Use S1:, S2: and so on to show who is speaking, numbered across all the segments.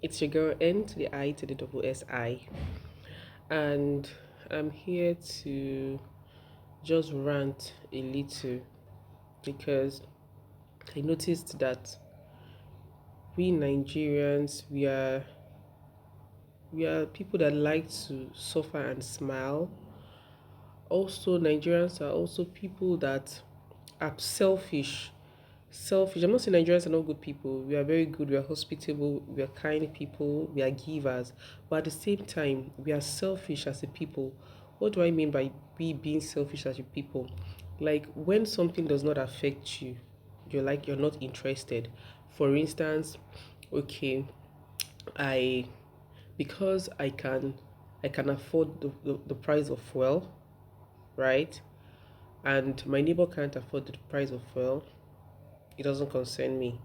S1: It's your girl N to the I to the double S I, and I'm here to just rant a little because I noticed that we Nigerians we are people that like to suffer and smile. Also, Nigerians are also people that are selfish. Selfish. I'm not saying Nigerians are not good people. We are very good. We are hospitable. We are kind people. We are givers. But at the same time, we are selfish as a people. What do I mean by we being selfish as a people? Like when something does not affect you, you're not interested. For instance, okay, I because I can afford the price of fuel, right? And my neighbor can't afford the price of fuel, it doesn't concern me.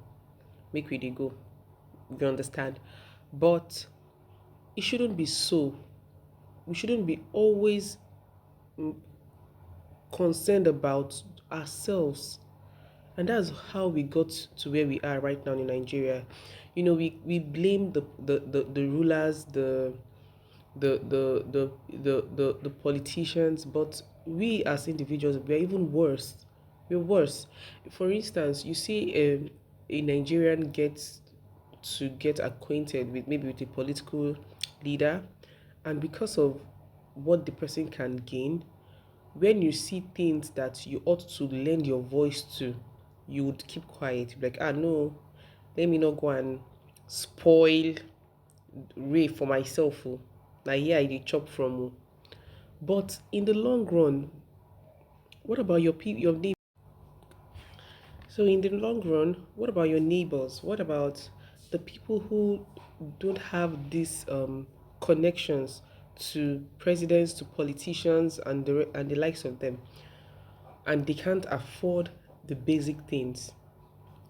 S1: Make we dey go. You understand? But it shouldn't be so. We shouldn't be always concerned about ourselves. And that's how we got to where we are right now in Nigeria. We blame the rulers, the politicians, but we as individuals, we're even worse. We're worse. For instance, you see a Nigerian get acquainted with maybe with a political leader, and because of what the person can gain, when you see things that you ought to lend your voice to, you would keep quiet. Like, no, let me not go and spoil Ray for myself. Oh. Now here I dey chop from. Oh. But in the long run, what about your neighbor? So in the long run, what about your neighbors? What about the people who don't have these connections to presidents, to politicians, and the likes of them, and they can't afford the basic things?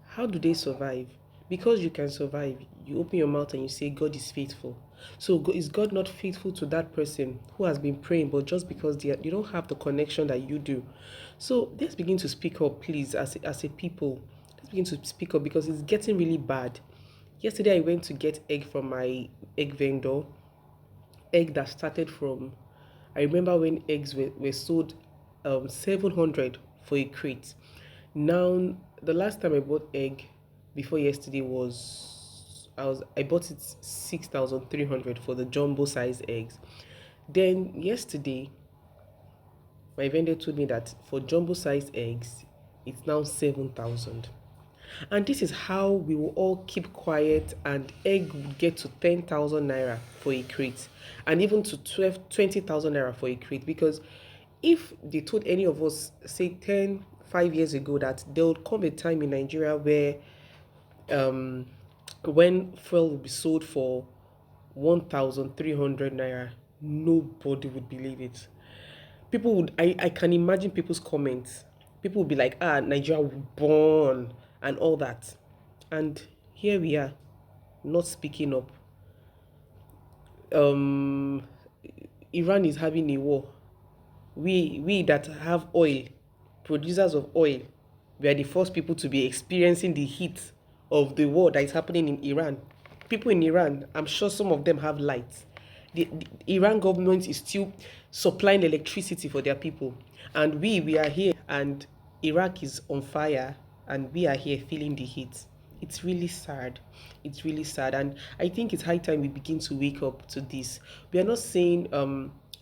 S1: How do they survive? Because you can survive, you open your mouth and you say God is faithful. So is God not faithful to that person who has been praying, but just because they don't have the connection that you do? So let's begin to speak up, please, as a people. Let's begin to speak up because it's getting really bad. Yesterday, I went to get egg from my egg vendor, egg that started from, I remember when eggs were sold 700 for a crate. Now, the last time I bought egg before yesterday I bought it 6,300 for the jumbo size eggs. Then yesterday, my vendor told me that for jumbo size eggs, it's now 7,000. And this is how we will all keep quiet and egg will get to 10,000 naira for a crate and even to 20,000 naira for a crate. Because if they told any of us, say 5 years ago, that there would come a time in Nigeria where um, when fuel will be sold for 1,300 naira, nobody would believe it. I can imagine people's comments. People would be like, Nigeria will burn and all that. And here we are, not speaking up. Um, Iran is having a war. We that have oil, producers of oil, we are the first people to be experiencing the heat of the war that is happening in Iran. People in Iran, I'm sure some of them have lights. The Iran government is still supplying electricity for their people, and we are here, and Iraq is on fire, and we are here feeling the heat. It's really sad. It's really sad, and I think it's high time we begin to wake up to this. We are not saying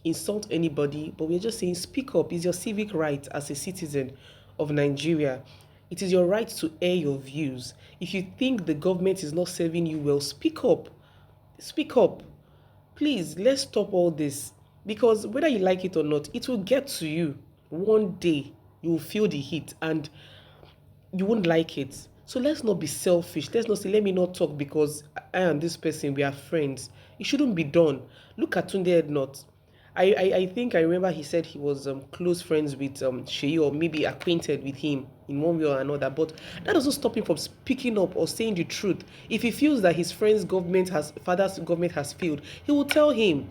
S1: insult anybody, but we're just saying speak up. It's your civic right as a citizen of Nigeria. It is your right to air your views. If you think the government is not serving you well, speak up. Speak up. Please, let's stop all this. Because whether you like it or not, it will get to you. One day, you will feel the heat and you won't like it. So let's not be selfish. Let's not say, let me not talk because I and this person, we are friends. It shouldn't be done. Look at Tunde Ednot. I think I remember he said he was close friends with Sheyi, or maybe acquainted with him in one way or another. But that doesn't stop him from speaking up or saying the truth. If he feels that his father's government has failed, he will tell him.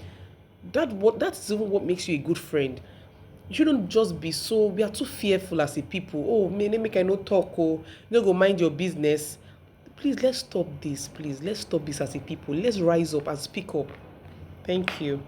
S1: That's even what makes you a good friend. You shouldn't just be so, we are too fearful as a people. Oh, make I no talk, oh, you no go mind your business. Please, let's stop this. Please, let's stop this as a people. Let's rise up and speak up. Thank you.